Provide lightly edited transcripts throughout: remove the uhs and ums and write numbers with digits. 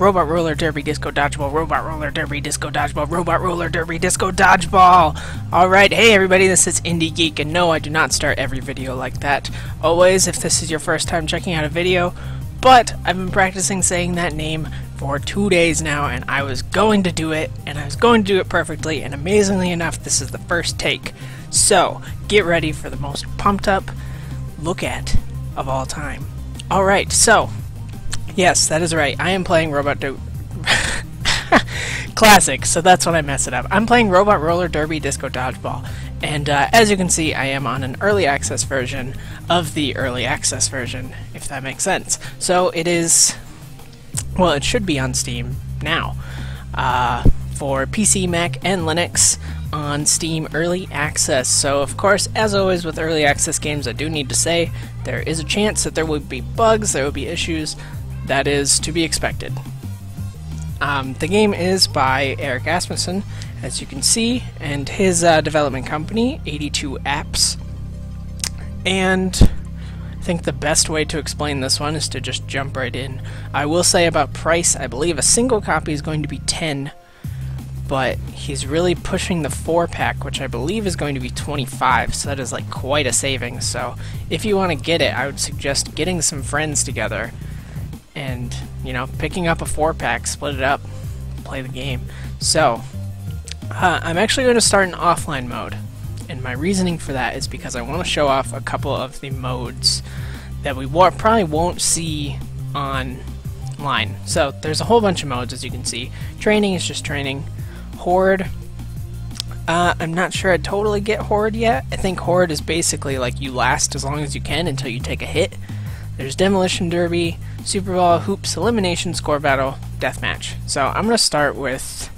Robot Roller Derby Disco Dodgeball, Robot Roller Derby Disco Dodgeball, Robot Roller Derby Disco Dodgeball. Alright, hey everybody, this is IndieGeek, and no, I do not start every video like that. Always, if this is your first time checking out a video, but I've been practicing saying that name for 2 days now, and I was going to do it, and I was going to do it perfectly, and amazingly enough, this is the first take. So, get ready for the most pumped up look at of all time. Alright, so, yes, that is right, I am playing Classic, so that's when I mess it up. I'm playing Robot Roller Derby Disco Dodgeball, and as you can see, I am on an early access version of the early access version, if that makes sense. So it is, well, it should be on Steam now, for PC, Mac, and Linux on Steam Early Access. So of course, as always with early access games, I do need to say, there is a chance that there will be bugs, there will be issues. That is to be expected. The game is by Eric Asmussen, as you can see, and his development company, 82 Apps. And I think the best way to explain this one is to just jump right in. I will say about price, I believe a single copy is going to be 10, but he's really pushing the 4-pack, which I believe is going to be 25, so that is like quite a savings. So if you want to get it, I would suggest getting some friends together and, you know, picking up a 4-pack, split it up, play the game. So, I'm actually going to start in offline mode, and my reasoning for that is because I want to show off a couple of the modes that we probably won't see online. So, there's a whole bunch of modes, as you can see. Training is just training. Horde, I'm not sure I totally get Horde yet. I think Horde is basically like you last as long as you can until you take a hit. There's Demolition Derby, Super Ball, Hoops, Elimination, Score Battle, Deathmatch. So I'm going to start with,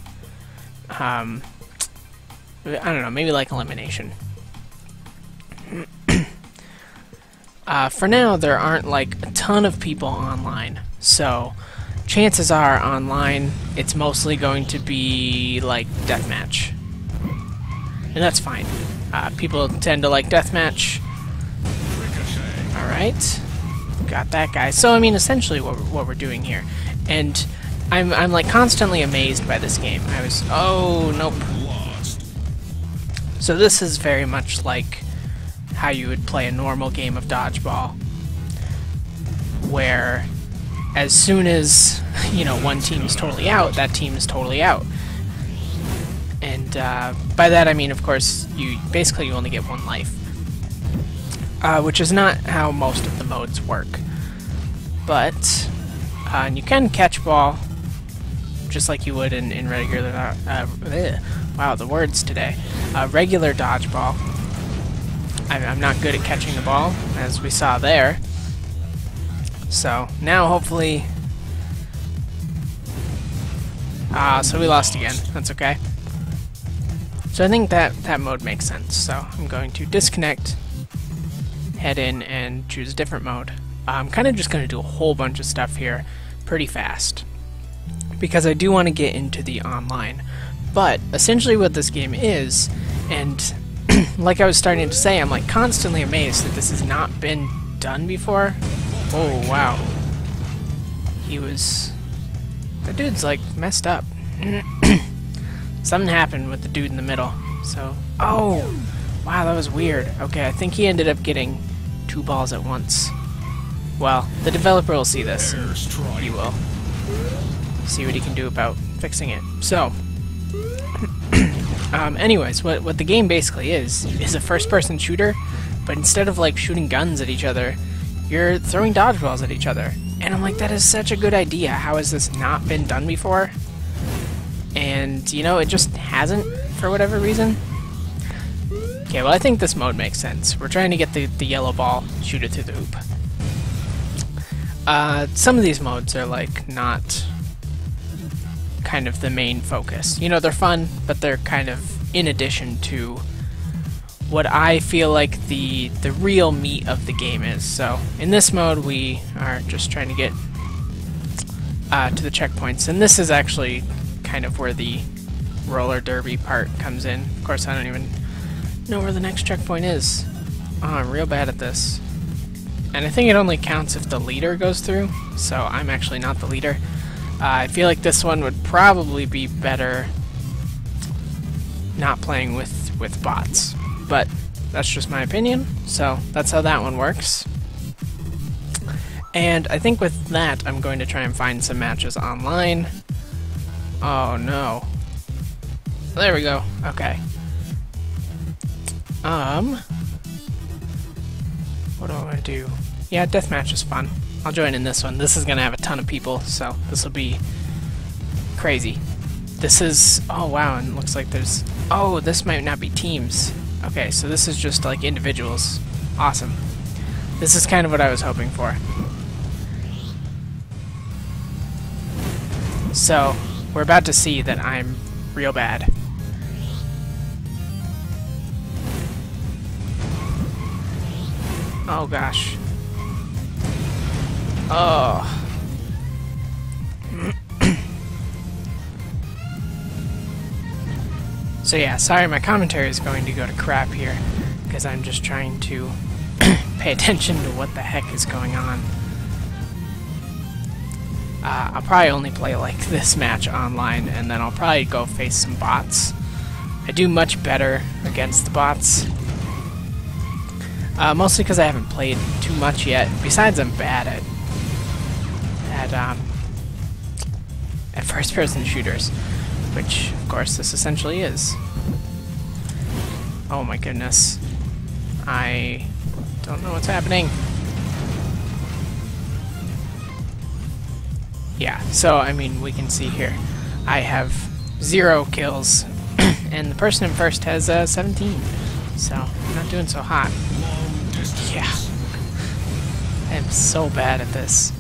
I don't know, maybe like Elimination. For now, there aren't like a ton of people online, so chances are online it's mostly going to be like Deathmatch. And that's fine. People tend to like Deathmatch. Alright. Got that guy. So I mean, essentially what we're doing here, and I'm like constantly amazed by this game. Oh nope. So this is very much like how you would play a normal game of dodgeball, where as soon as, you know, one team is totally out, that team is totally out. And by that I mean, of course, you only get one life. Which is not how most of the modes work. But you can catch ball just like you would in regular wow, the words today. Regular dodgeball. I'm not good at catching the ball, as we saw there. So now hopefully so we lost again. That's okay. So I think that mode makes sense. So I'm going to disconnect, head in, and choose a different mode. I'm kind of just going to do a whole bunch of stuff here pretty fast, because I do want to get into the online. But essentially what this game is, and like I was starting to say, I'm like constantly amazed that this has not been done before. Oh wow. That dude's like messed up. Something happened with the dude in the middle. So, oh wow, that was weird. Okay, I think he ended up getting 2 balls at once. Well, the developer will see this. He will see what he can do about fixing it. So, anyways, what the game basically is a first-person shooter, but instead of like shooting guns at each other, you're throwing dodgeballs at each other. And I'm like, that is such a good idea. How has this not been done before? And, you know, it just hasn't, for whatever reason. Okay, well, I think this mode makes sense. We're trying to get the yellow ball, shoot it through the hoop. Some of these modes are, like, not kind of the main focus. You know, they're fun, but they're kind of in addition to what I feel like the real meat of the game is. So, in this mode, we are just trying to get to the checkpoints. And this is actually kind of where the roller derby part comes in. Of course, I don't even know where the next checkpoint is. Oh, I'm real bad at this. And I think it only counts if the leader goes through, so I'm actually not the leader. I feel like this one would probably be better not playing with bots, but that's just my opinion, so that's how that one works. And I think with that, I'm going to try and find some matches online. Oh no. There we go. Okay. What do I want to do? Yeah, deathmatch is fun. I'll join in this one. This is going to have a ton of people, so this will be crazy. This is... oh wow, and it looks like there's... oh, this might not be teams. Okay, so this is just like individuals. Awesome. This is kind of what I was hoping for. So, we're about to see that I'm real bad. Oh gosh. Oh. So yeah, sorry my commentary is going to go to crap here, because I'm just trying to pay attention to what the heck is going on. I'll probably only play like this match online, and then I'll probably go face some bots. I do much better against the bots. Mostly because I haven't played too much yet. Besides, I'm bad at first-person shooters, which, of course, this essentially is. Oh my goodness. I don't know what's happening. Yeah, so, I mean, we can see here. I have 0 kills, and the person in first has 17. So, I'm not doing so hot. Yeah. I am so bad at this.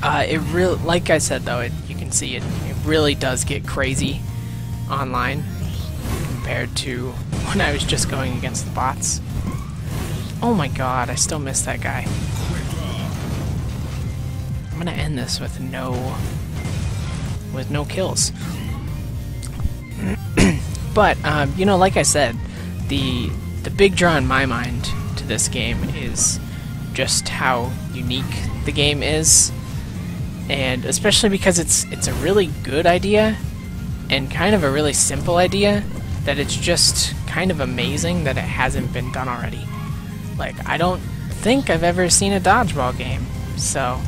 It really, like I said though, you can see it really does get crazy online compared to when I was just going against the bots. Oh my god, I still missed that guy. I'm gonna end this with no kills. But you know, like I said, the big draw in my mind to this game is just how unique the game is, and especially because it's a really good idea and kind of a really simple idea, that it's just kind of amazing that it hasn't been done already. Like, I don't think I've ever seen a dodgeball game, so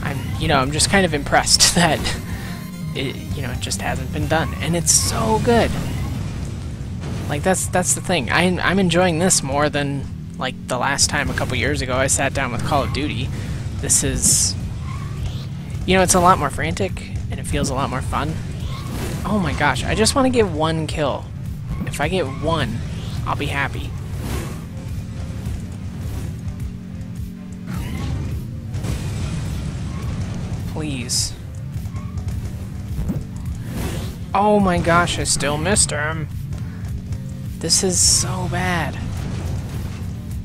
I'm just kind of impressed that it just hasn't been done, and it's so good. Like, that's the thing. I'm enjoying this more than like the last time a couple years ago I sat down with Call of Duty. This is, it's a lot more frantic and it feels a lot more fun. Oh my gosh, I just want to get 1 kill. If I get 1, I'll be happy. Please. Oh my gosh, I still missed him. This is so bad.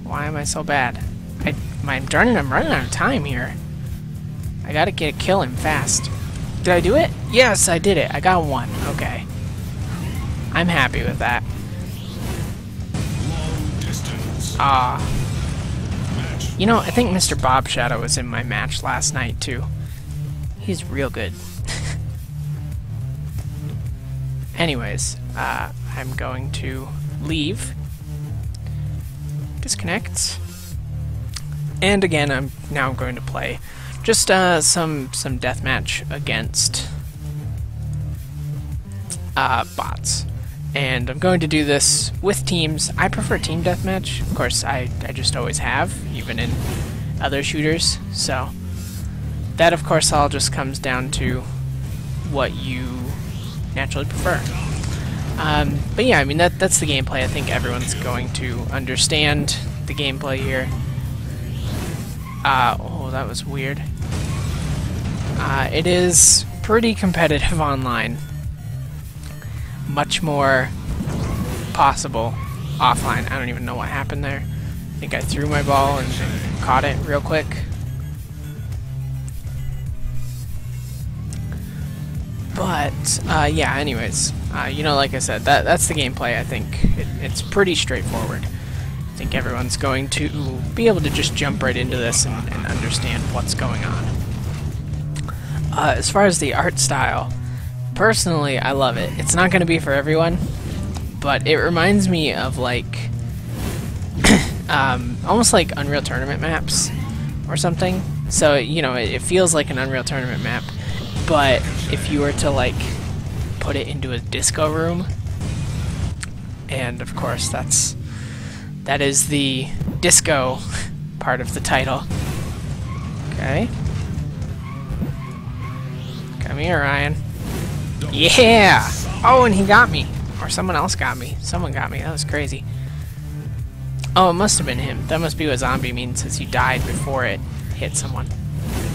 Why am I so bad? I'm running out of time here. I gotta get a kill him fast. Did I do it? Yes, I did it. I got 1. Okay. I'm happy with that. I think Mr. Bob Shadow was in my match last night, too. He's real good. Anyways, I'm going to leave. Disconnect. And again, I'm now going to play just some deathmatch against bots. And I'm going to do this with teams. I prefer team deathmatch. Of course, I just always have, even in other shooters. So that, of course, all just comes down to what you naturally prefer. But yeah, I mean, that's the gameplay. I think everyone's going to understand the gameplay here. Oh, that was weird. It is pretty competitive online. Much more possible offline. I don't even know what happened there. I think I threw my ball and caught it real quick. But, yeah, anyways, like I said, that's the gameplay. I think it's pretty straightforward. think everyone's going to be able to just jump right into this and understand what's going on. As far as the art style, personally, I love it. It's not going to be for everyone, but it reminds me of like almost like Unreal Tournament maps or something. So, you know, it feels like an Unreal Tournament map, but if you were to like put it into a disco room, and of course that is the disco part of the title. Okay. Come here, Ryan. Yeah! Oh, and he got me. Or someone else got me. Someone got me. That was crazy. Oh, it must have been him. That must be what zombie means, since you died before it hit someone.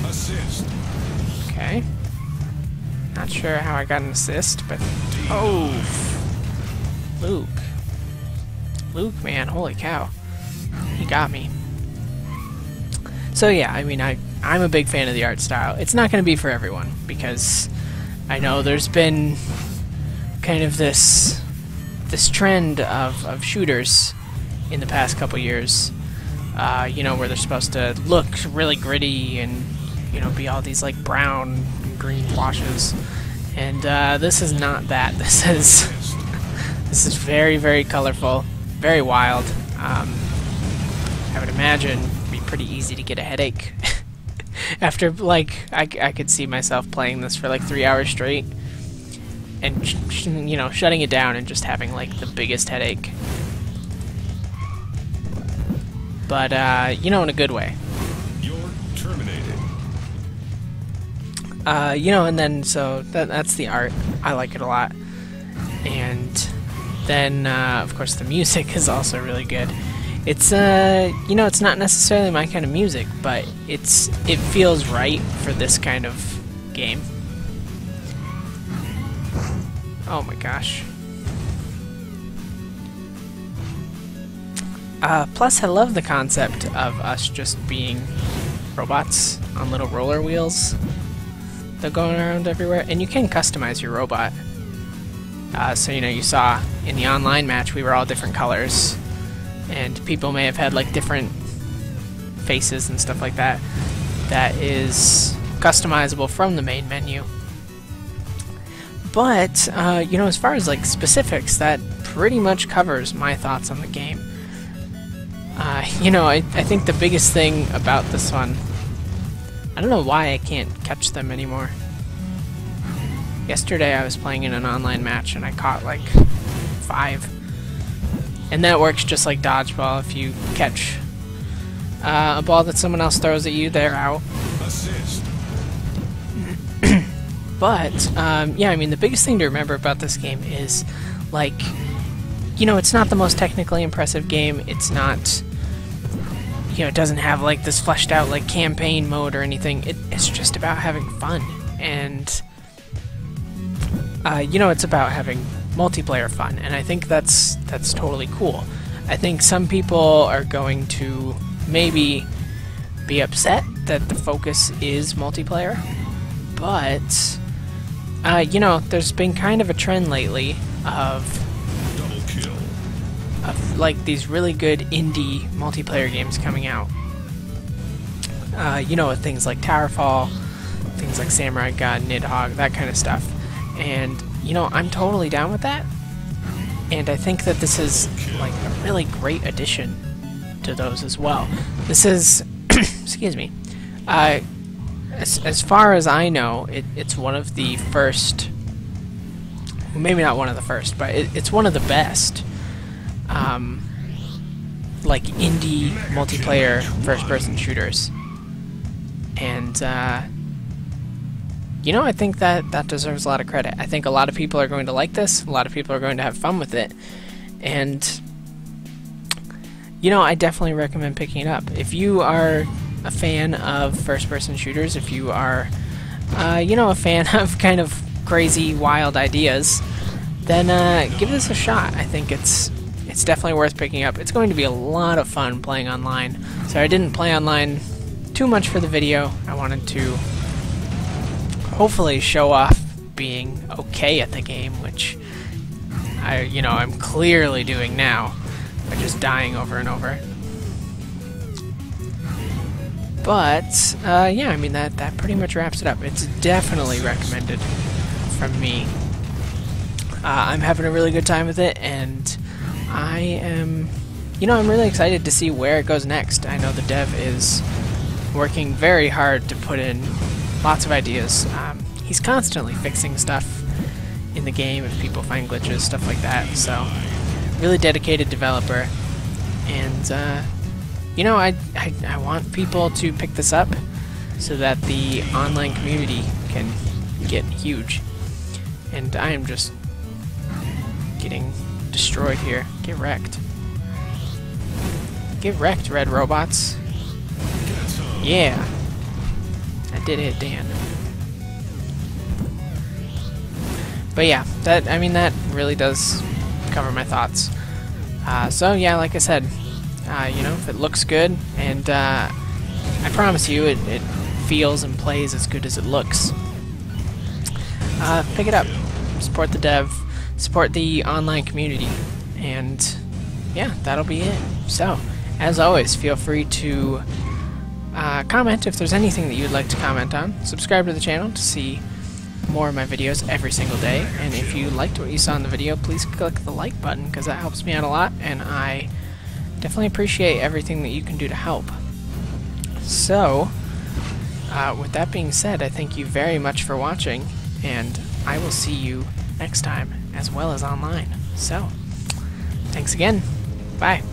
Assist. Okay. Not sure how I got an assist, but... Oh! Luke. Luke, man. Holy cow. He got me. So yeah, I mean, I'm a big fan of the art style. It's not going to be for everyone, because I know there's been kind of this trend of shooters in the past couple years, you know, where they're supposed to look really gritty and, you know, be all these like brown and green washes, and this is not that. This is very, very colorful, very wild. I would imagine it'd be pretty easy to get a headache after, like, I could see myself playing this for like 3 hours straight and you know, shutting it down and just having like the biggest headache. But you know, in a good way. You're terminated. You know, and then so that's the art. I like it a lot. And then of course the music is also really good. It's you know, it's not necessarily my kind of music, but it feels right for this kind of game. Oh my gosh. Plus, I love the concept of us just being robots on little roller wheels that go around everywhere, and you can customize your robot. So, you know, you saw in the online match we were all different colors, and people may have had like different faces and stuff like that. That is customizable from the main menu. But, you know, as far as like specifics, that pretty much covers my thoughts on the game. You know, I think the biggest thing about this one, I don't know why I can't catch them anymore. Yesterday I was playing in an online match and I caught like 5. And that works just like Dodgeball. If you catch a ball that someone else throws at you, they're out. Assist. But, yeah, I mean, the biggest thing to remember about this game is, like, you know, it's not the most technically impressive game. It's not, you know, it doesn't have, like, this fleshed out, like, campaign mode or anything. It's just about having fun. And, you know, it's about having multiplayer fun. And I think that's totally cool. I think some people are going to maybe be upset that the focus is multiplayer. But, you know, there's been kind of a trend lately of Double kill. Of like these really good indie multiplayer games coming out. You know, with things like Towerfall, things like Samurai God, Nidhogg, that kind of stuff. And, you know, I'm totally down with that. And I think that this is like a really great addition to those as well. This is, excuse me, as far as I know, it's one of the first, maybe not one of the first, but it's one of the best, like, indie multiplayer first-person shooters. And, you know, I think that deserves a lot of credit. I think a lot of people are going to like this, a lot of people are going to have fun with it, and, you know, I definitely recommend picking it up. If you are a fan of first-person shooters, if you are, you know, a fan of kind of crazy, wild ideas, then give this a shot. I think it's definitely worth picking up. It's going to be a lot of fun playing online. So I didn't play online too much for the video. I wanted to hopefully show off being okay at the game, which I'm clearly doing now by by just dying over and over. But, yeah, I mean, that pretty much wraps it up. It's definitely recommended from me. I'm having a really good time with it, and I am, you know, I'm really excited to see where it goes next. I know the dev is working very hard to put in lots of ideas. He's constantly fixing stuff in the game if people find glitches, stuff like that. So, really dedicated developer, and you know, I want people to pick this up so that the online community can get huge. And I am just getting destroyed here. Get wrecked. Get wrecked, red robots. Yeah. I did hit Dan. But yeah, I mean, that really does cover my thoughts. So yeah, like I said, you know, if it looks good, and I promise you it feels and plays as good as it looks, pick it up. Support the dev, support the online community, and yeah, that'll be it. So, as always, feel free to comment if there's anything that you'd like to comment on. Subscribe to the channel to see more of my videos every single day, and if you liked what you saw in the video, please click the like button, because that helps me out a lot, and I definitely appreciate everything that you can do to help. So, with that being said, I thank you very much for watching, and I will see you next time, as well as online. So, thanks again. Bye.